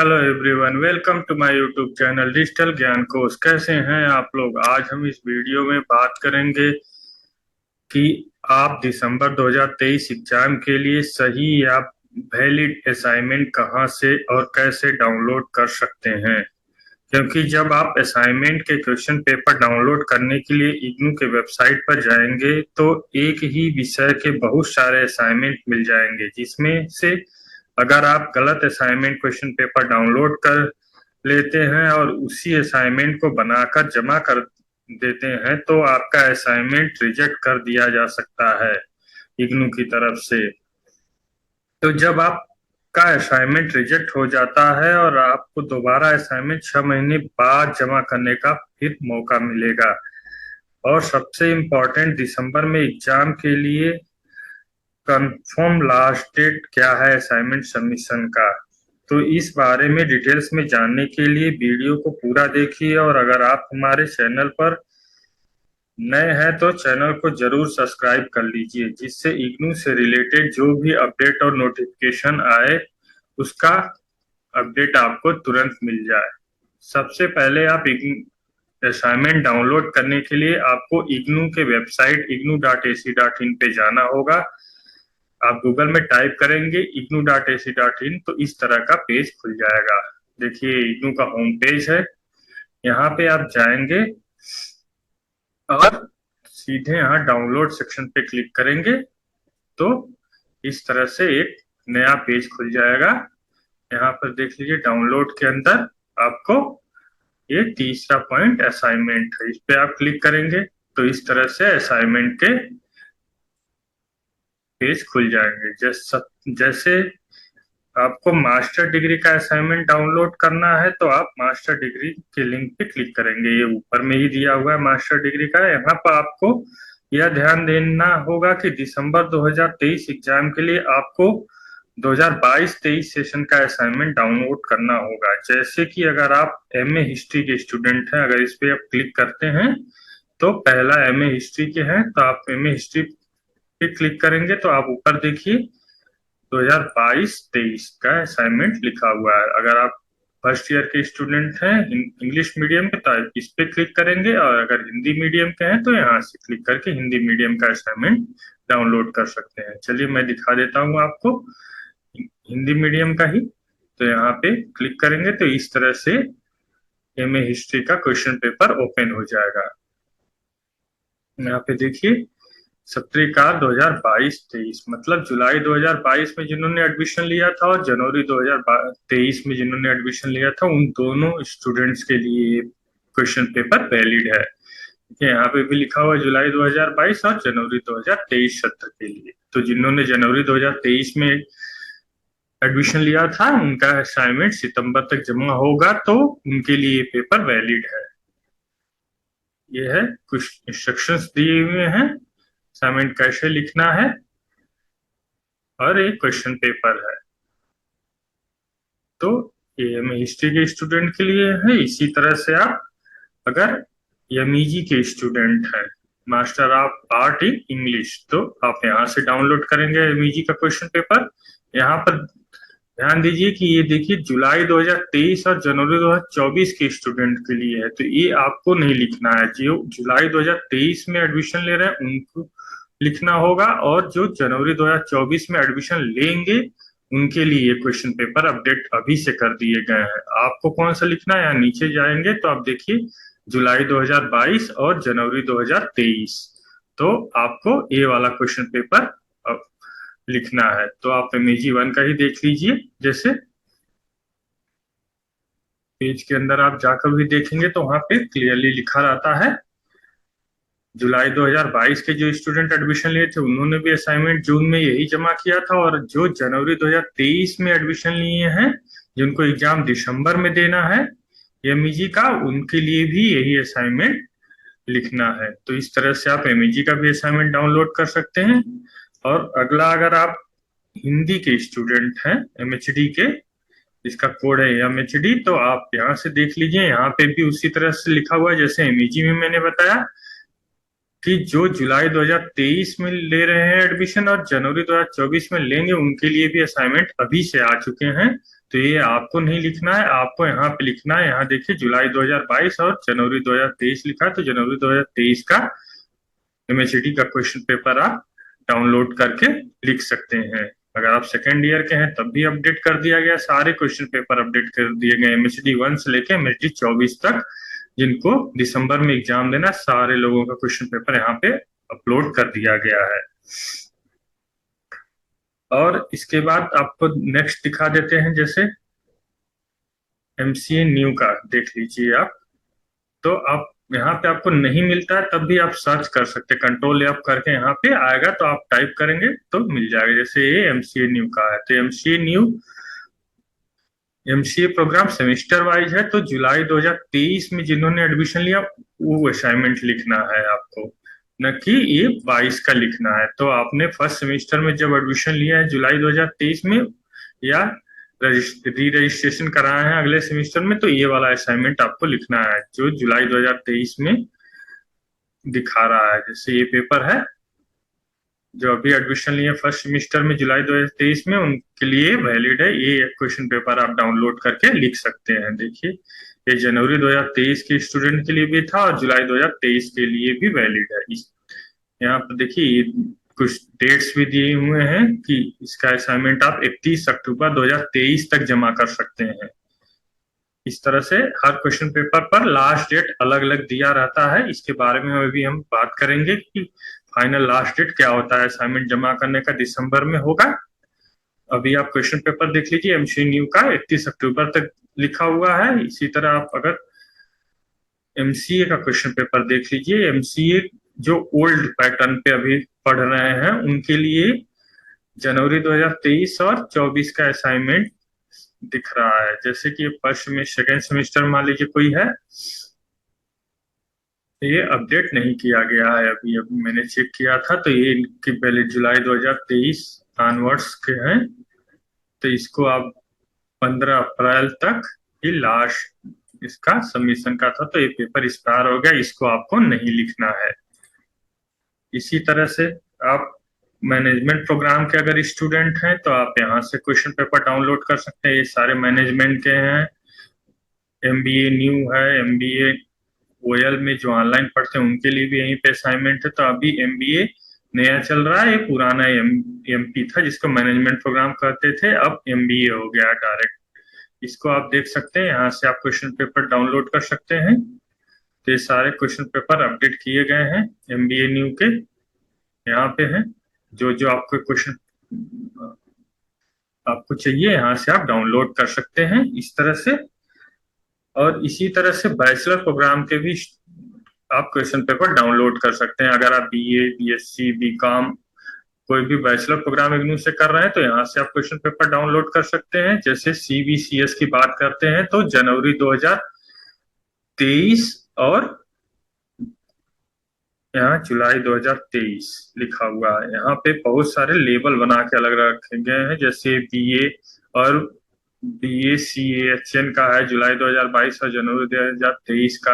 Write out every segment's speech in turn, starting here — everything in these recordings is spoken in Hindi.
Hello everyone, welcome to my YouTube channel digital Gyan Kosh. कैसे हैं आप लोग? आज हम इस वीडियो में बात करेंगे कि आप दिसंबर 2023 एग्जाम के लिए सही या वैलिड असाइनमेंट कहां से और कैसे डाउनलोड कर सकते हैं। क्योंकि जब आप असाइनमेंट के क्वेश्चन पेपर डाउनलोड करने के लिए इग्नू के वेबसाइट पर जाएंगे तो एक ही विषय के बहुत सारे असाइनमेंट मिल जाएंगे, जिसमें से अगर आप गलत असाइनमेंट क्वेश्चन पेपर डाउनलोड कर लेते हैं और उसी असाइनमेंट को बनाकर जमा कर देते हैं तो आपका असाइनमेंट रिजेक्ट कर दिया जा सकता है इग्नू की तरफ से। तो जब आपका असाइनमेंट रिजेक्ट हो जाता है और आपको दोबारा असाइनमेंट 6 महीने बाद जमा करने का फिर मौका मिलेगा। और सबसे इम्पोर्टेंट, दिसंबर में एग्जाम के लिए कंफर्म लास्ट डेट क्या है असाइनमेंट सबमिशन का, तो इस बारे में डिटेल्स में जानने के लिए वीडियो को पूरा देखिए। और अगर आप हमारे चैनल पर नए हैं तो चैनल को जरूर सब्सक्राइब कर लीजिए, जिससे इग्नू से रिलेटेड जो भी अपडेट और नोटिफिकेशन आए उसका अपडेट आपको तुरंत मिल जाए। सबसे पहले आप असाइनमेंट डाउनलोड करने के लिए आपको इग्नू के वेबसाइट ignu.ac.in पे जाना होगा। आप गूगल में टाइप करेंगे ignu.ac.in तो इस तरह का पेज खुल जाएगा। देखिए, इग्नू का होम पेज है। यहाँ पे आप जाएंगे और सीधे यहाँ डाउनलोड सेक्शन पे क्लिक करेंगे तो इस तरह से एक नया पेज खुल जाएगा। यहाँ पर देख लीजिए, डाउनलोड के अंदर आपको ये तीसरा पॉइंट असाइनमेंट है, इस पे आप क्लिक करेंगे तो इस तरह से असाइनमेंट के पेज खुल जाएंगे। जैसे आपको मास्टर डिग्री का असाइनमेंट डाउनलोड करना है तो आप मास्टर डिग्री के लिंक पे क्लिक करेंगे। ये ऊपर में ही दिया हुआ है मास्टर डिग्री का। यहाँ पर आपको यह ध्यान देना होगा कि दिसंबर 2023 एग्जाम के लिए आपको 2022-23 सेशन का असाइनमेंट डाउनलोड करना होगा। जैसे कि अगर आप एमए हिस्ट्री के स्टूडेंट हैं, अगर इस पे आप क्लिक करते हैं तो पहला एमए हिस्ट्री के हैं तो आप एमए हिस्ट्री पे क्लिक करेंगे तो आप ऊपर देखिए 2022-23 का असाइनमेंट लिखा हुआ है। अगर आप फर्स्ट ईयर के स्टूडेंट हैं इंग्लिश मीडियम के तो आप इस पे क्लिक करेंगे, और अगर हिंदी मीडियम के हैं तो यहाँ से क्लिक करके हिंदी मीडियम का असाइनमेंट डाउनलोड कर सकते हैं। चलिए मैं दिखा देता हूँ आपको हिंदी मीडियम का ही। तो यहाँ पे क्लिक करेंगे तो इस तरह से एमए हिस्ट्री का क्वेश्चन पेपर ओपन हो जाएगा। यहाँ पे देखिए, सत्रीकार 2022-23 मतलब जुलाई 2022 में जिन्होंने एडमिशन लिया था और जनवरी 2023 में जिन्होंने एडमिशन लिया था, उन दोनों स्टूडेंट्स के लिए क्वेश्चन पेपर वैलिड है। यहाँ पे भी लिखा हुआ है जुलाई 2022 और जनवरी 2023 सत्र के लिए। तो जिन्होंने जनवरी 2023 में एडमिशन लिया था उनका असाइनमेंट सितंबर तक जमा होगा तो उनके लिए पेपर वैलिड है। ये है, कुछ इंस्ट्रक्शंस दिए हुए हैं असाइनमेंट कैसे लिखना है, और एक क्वेश्चन पेपर है। तो ये हमें हिस्ट्री के स्टूडेंट के लिए है। इसी तरह से आप अगर एमईजी के स्टूडेंट हैं, master of art in English, तो आप यहाँ से डाउनलोड करेंगे एमईजी का क्वेश्चन पेपर। यहाँ पर ध्यान दीजिए कि ये देखिए जुलाई 2023 और जनवरी 2024 के स्टूडेंट के लिए है, तो ये आपको नहीं लिखना है। जो जुलाई 2023 में एडमिशन ले रहे हैं उनको लिखना होगा, और जो जनवरी 2024 में एडमिशन लेंगे उनके लिए क्वेश्चन पेपर अपडेट अभी से कर दिए गए हैं। आपको कौन सा लिखना है, यहाँ नीचे जाएंगे तो आप देखिए जुलाई 2022 और जनवरी 2023, तो आपको ये वाला क्वेश्चन पेपर लिखना है। तो आप एमएजी 1 का ही देख लीजिए। जैसे पेज के अंदर आप जाकर भी देखेंगे तो वहां पे क्लियरली लिखा रहता है जुलाई 2022 के जो स्टूडेंट एडमिशन लिए थे उन्होंने भी असाइनमेंट जून में यही जमा किया था, और जो जनवरी 2023 में एडमिशन लिए हैं जिनको एग्जाम दिसंबर में देना है एमईजी का, उनके लिए भी यही असाइनमेंट लिखना है। तो इस तरह से आप एमईजी का भी असाइनमेंट डाउनलोड कर सकते हैं। और अगला, अगर आप हिंदी के स्टूडेंट हैं एमएचडी के, इसका कोड है एमएचडी, तो आप यहाँ से देख लीजिए। यहाँ पे भी उसी तरह से लिखा हुआ है जैसे एमईजी में मैंने बताया कि जो जुलाई 2023 में ले रहे हैं एडमिशन और जनवरी 2024 में लेंगे उनके लिए भी असाइनमेंट अभी से आ चुके हैं। तो ये आपको नहीं लिखना है, आपको यहाँ पे लिखना है। यहाँ देखिए जुलाई 2022 और जनवरी 2023 लिखा है, तो जनवरी 2023 का एमएचडी का क्वेश्चन पेपर आप डाउनलोड करके लिख सकते हैं। अगर आप सेकेंड ईयर के हैं तब भी अपडेट कर दिया गया, सारे क्वेश्चन पेपर अपडेट कर दिए गए एमएचडी 1 से लेके एमएचडी 24 तक। जिनको दिसंबर में एग्जाम देना, सारे लोगों का क्वेश्चन पेपर यहाँ पे अपलोड कर दिया गया है। और इसके बाद आपको नेक्स्ट दिखा देते हैं, जैसे एमसीए न्यू का देख लीजिए आप। तो आप यहाँ पे आपको नहीं मिलता है तब भी आप सर्च कर सकते हैं, कंट्रोल एफ करके यहाँ पे आएगा तो आप टाइप करेंगे तो मिल जाएगा। जैसे ये एमसीए न्यू का है, तो MCA new MCA program semester wise है। तो जुलाई 2023 में जिन्होंने एडमिशन लिया वो असाइनमेंट लिखना है आपको, न कि ये 22 का लिखना है। तो आपने फर्स्ट सेमेस्टर में जब एडमिशन लिया है जुलाई 2023 में, या री रजिस्ट्रेशन कराया है अगले सेमेस्टर में, तो ये वाला असाइनमेंट आपको लिखना है जो जुलाई 2023 में दिखा रहा है। जैसे ये पेपर है, जो अभी एडमिशन लिए फर्स्ट सेमेस्टर में जुलाई 2023 में, उनके लिए वैलिड है। ये क्वेश्चन पेपर आप डाउनलोड करके लिख सकते हैं। देखिए ये जनवरी 2023 के स्टूडेंट के लिए भी था और जुलाई 2023 के लिए भी वैलिड है। यहाँ पर देखिए कुछ डेट्स भी दिए हुए हैं कि इसका असाइनमेंट आप 31 अक्टूबर 2023 तक जमा कर सकते हैं। इस तरह से हर क्वेश्चन पेपर पर लास्ट डेट अलग अलग दिया रहता है। इसके बारे में अभी हम बात करेंगे कि फाइनल लास्ट डेट क्या होता है असाइनमेंट जमा करने का, दिसंबर में होगा। अभी आप क्वेश्चन पेपर देख लीजिए, एमसीए न्यू का 31 अक्टूबर तक लिखा हुआ है। इसी तरह आप अगर एमसीए का क्वेश्चन पेपर देख लीजिए, एमसीए जो ओल्ड पैटर्न पे अभी पढ़ रहे हैं उनके लिए जनवरी 2023 और 24 का असाइनमेंट दिख रहा है। जैसे कि फर्स्ट में सेकेंड सेमेस्टर मान लीजिए कोई है, ये अपडेट नहीं किया गया है अभी मैंने चेक किया था, तो ये इनकी पहले जुलाई 2023 ऑनवर्ड्स के हैं। तो इसको आप 15 अप्रैल तक ही लास्ट इसका सबमिशन का था, तो ये पेपर एक्सपायर हो गया, इसको आपको नहीं लिखना है। इसी तरह से आप मैनेजमेंट प्रोग्राम के अगर स्टूडेंट हैं तो आप यहाँ से क्वेश्चन पेपर डाउनलोड कर सकते हैं। ये सारे मैनेजमेंट के हैं। एमबीए न्यू है, एमबीए ओएल में जो ऑनलाइन पढ़ते हैं उनके लिए भी यहीं पे असाइनमेंट है। तो अभी एमबीए नया चल रहा है, ये पुराना एमपी था जिसको मैनेजमेंट प्रोग्राम कहते थे, अब एमबीए हो गया डायरेक्ट। इसको आप देख सकते हैं, यहाँ से आप क्वेश्चन पेपर डाउनलोड कर सकते हैं। तो ये सारे क्वेश्चन पेपर अपडेट किए गए हैं एमबीए न्यू के, यहाँ पे हैं। जो जो आपको क्वेश्चन आपको चाहिए यहाँ से आप डाउनलोड कर सकते हैं इस तरह से। और इसी तरह से बैचलर प्रोग्राम के भी आप क्वेश्चन पेपर डाउनलोड कर सकते हैं। अगर आप बीए, बीएससी, बीकॉम कोई भी बैचलर प्रोग्राम इग्नू से कर रहे हैं तो यहाँ से आप क्वेश्चन पेपर डाउनलोड कर सकते हैं। जैसे सीबीसीएस की बात करते हैं तो जनवरी 2023 और यहाँ जुलाई 2023 लिखा हुआ है। यहाँ पे बहुत सारे लेबल बना के अलग रखे गए हैं, जैसे बीए और BACAHN का है जुलाई 2022 और जनवरी 2023 का,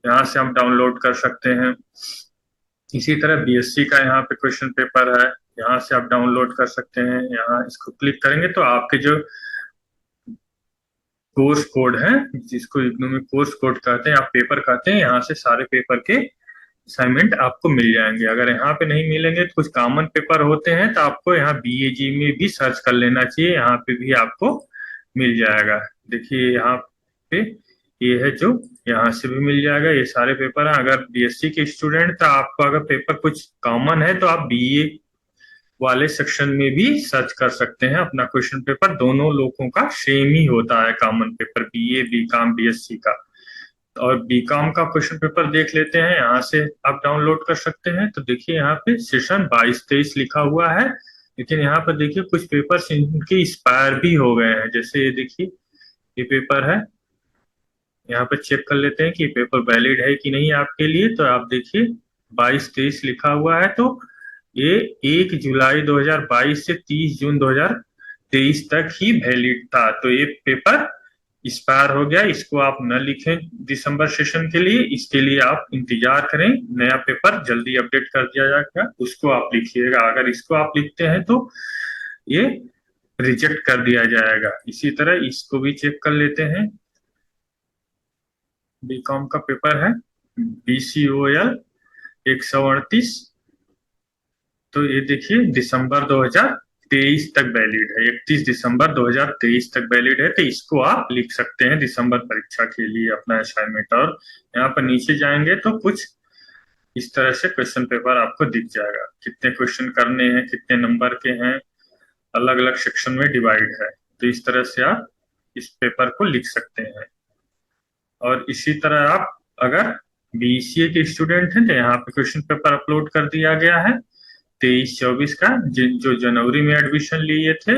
यहाँ से हम डाउनलोड कर सकते हैं। इसी तरह बीएससी का यहाँ पे क्वेश्चन पेपर है, यहाँ से आप डाउनलोड कर सकते हैं। यहाँ इसको क्लिक करेंगे तो आपके जो कोर्स कोड है, जिसको इग्नू में कोर्स कोड कहते हैं, आप पेपर कहते हैं, यहाँ से सारे पेपर के असाइनमेंट आपको मिल जाएंगे। अगर यहाँ पे नहीं मिलेंगे तो कुछ कॉमन पेपर होते हैं, तो आपको यहाँ बीएजी में भी सर्च कर लेना चाहिए, यहाँ पे भी आपको मिल जाएगा। देखिए यहाँ पे ये है जो यहाँ से भी मिल जाएगा, ये सारे पेपर हैं। अगर बीएससी के स्टूडेंट तो आपको अगर पेपर कुछ कॉमन है तो आप बीए वाले सेक्शन में भी सर्च कर सकते हैं अपना क्वेश्चन पेपर। दोनों लोगों का सेम ही होता है common paper, BA, BCom, BSc का। और बीकॉम का क्वेश्चन पेपर देख लेते हैं, यहाँ से आप डाउनलोड कर सकते हैं। तो देखिए यहाँ पे सेशन 22-23 लिखा हुआ है, लेकिन यहाँ पर देखिए कुछ पेपर इनके एक्सपायर भी हो गए हैं। जैसे ये देखिए ये पेपर है, यहाँ पर चेक कर लेते हैं कि पेपर वैलिड है कि नहीं आपके लिए। तो आप देखिए 22-23 लिखा हुआ है, तो ये 1 जुलाई 2022 से 30 जून 2023 तक ही वैलिड था। तो ये पेपर एक्सपायर हो गया, इसको आप न लिखें दिसंबर सेशन के लिए, इसके लिए आप इंतजार करें, नया पेपर जल्दी अपडेट कर दिया जाएगा, उसको आप लिखिएगा। अगर इसको आप लिखते हैं तो ये रिजेक्ट कर दिया जाएगा। इसी तरह इसको भी चेक कर लेते हैं। बीकॉम का पेपर है BCOL 138। तो ये देखिए दिसंबर 2023 तक वैलिड है, 31 दिसंबर 2023 तक वैलिड है। तो इसको आप लिख सकते हैं दिसंबर परीक्षा के लिए अपना असाइनमेंट। और यहाँ पर नीचे जाएंगे तो कुछ इस तरह से क्वेश्चन पेपर आपको दिख जाएगा, कितने क्वेश्चन करने हैं, कितने नंबर के हैं, अलग अलग सेक्शन में डिवाइड है। तो इस तरह से आप इस पेपर को लिख सकते हैं। और इसी तरह आप अगर BCA के स्टूडेंट हैं तो यहाँ पे क्वेश्चन पेपर अपलोड कर दिया गया है 23-24 का। जो जनवरी में एडमिशन लिए थे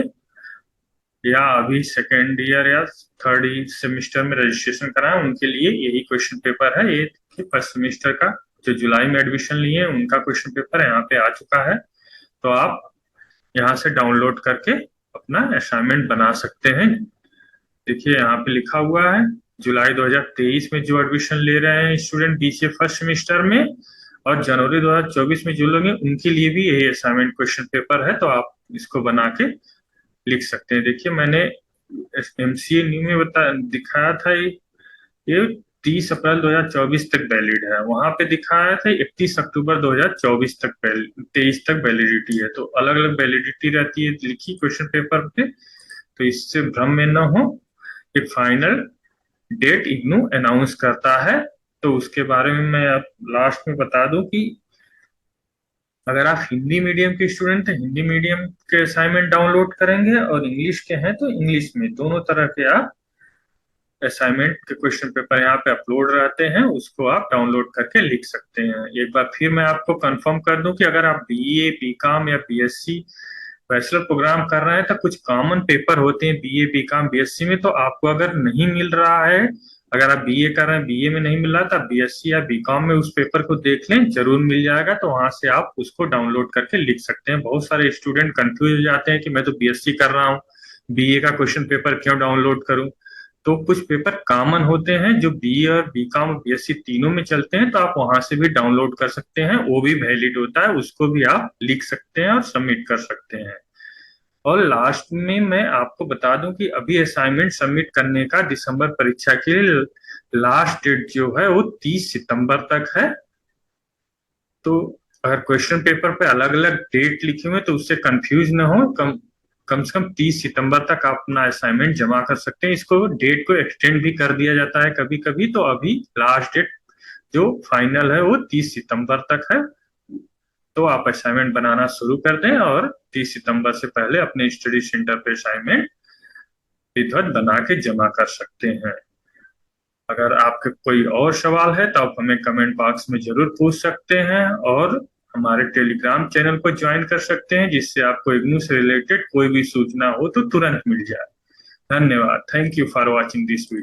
या अभी सेकेंड ईयर या थर्ड सेमेस्टर में रजिस्ट्रेशन कराए, उनके लिए यही क्वेश्चन पेपर है। ये फर्स्ट सेमेस्टर का जो जुलाई में एडमिशन लिए उनका क्वेश्चन पेपर यहाँ पे आ चुका है। तो आप यहाँ से डाउनलोड करके अपना असाइनमेंट बना सकते हैं। देखिए यहाँ पे लिखा हुआ है जुलाई 2023 में जो एडमिशन ले रहे हैं स्टूडेंट BCA फर्स्ट सेमेस्टर में, और जनवरी 2024 में जो लोग हैं उनके लिए भी यही असाइनमेंट क्वेश्चन पेपर है। तो आप इसको बना के लिख सकते हैं। देखिए मैंने MCA न्यू में दिखाया था ये 30 अप्रैल 2024 तक वैलिड है, वहां पे दिखाया था 31 अक्टूबर 2024 तक 23 तक वैलिडिटी है। तो अलग अलग वैलिडिटी रहती है लिखी क्वेश्चन पेपर पे, तो इससे भ्रम में न हो। एक फाइनल डेट इग्नू अनाउंस करता है। तो उसके बारे में मैं आप लास्ट में बता दूं कि अगर आप हिंदी मीडियम के स्टूडेंट हैं हिंदी मीडियम के असाइनमेंट डाउनलोड करेंगे, और इंग्लिश के हैं तो इंग्लिश में, दोनों तरह के आप असाइनमेंट के क्वेश्चन पेपर यहाँ पे अपलोड रहते हैं, उसको आप डाउनलोड करके लिख सकते हैं। एक बार फिर मैं आपको कंफर्म कर दूं कि अगर आप BA BCom या BSc बैचलर प्रोग्राम कर रहे हैं तो कुछ कॉमन पेपर होते हैं BA BCom BSc में। तो आपको अगर नहीं मिल रहा है, अगर आप BA कर रहे हैं BA में नहीं मिल रहा तो आप BSc या BCom में उस पेपर को देख लें, जरूर मिल जाएगा। तो वहां से आप उसको डाउनलोड करके लिख सकते हैं। बहुत सारे स्टूडेंट कंफ्यूज हो जाते हैं कि मैं तो BSc कर रहा हूँ, BA का क्वेश्चन पेपर क्यों डाउनलोड करूं। तो कुछ पेपर कॉमन होते हैं जो BA और BCom और BSc तीनों में चलते हैं, तो आप वहां से भी डाउनलोड कर सकते हैं, वो भी वैलिड होता है, उसको भी आप लिख सकते हैं और सबमिट कर सकते हैं। और लास्ट में मैं आपको बता दूं कि अभी असाइनमेंट सबमिट करने का दिसंबर परीक्षा के लिए लास्ट डेट जो है वो 30 सितंबर तक है। तो अगर क्वेश्चन पेपर पे अलग अलग डेट लिखे हुए तो उससे कंफ्यूज ना हो, कम से कम 30 सितंबर तक आप अपना असाइनमेंट जमा कर सकते हैं। इसको डेट को एक्सटेंड भी कर दिया जाता है कभी कभी। तो अभी लास्ट डेट जो फाइनल है वो 30 सितंबर तक है। तो आप असाइनमेंट बनाना शुरू कर दें और 30 सितंबर से पहले अपने स्टडी सेंटर पे असाइनमेंट विधिवत बना के जमा कर सकते हैं। अगर आपके कोई और सवाल है तो आप हमें कमेंट बॉक्स में जरूर पूछ सकते हैं, और हमारे टेलीग्राम चैनल को ज्वाइन कर सकते हैं, जिससे आपको इग्नू से रिलेटेड कोई भी सूचना हो तो तुरंत मिल जाए। धन्यवाद। Thank you for watching this video.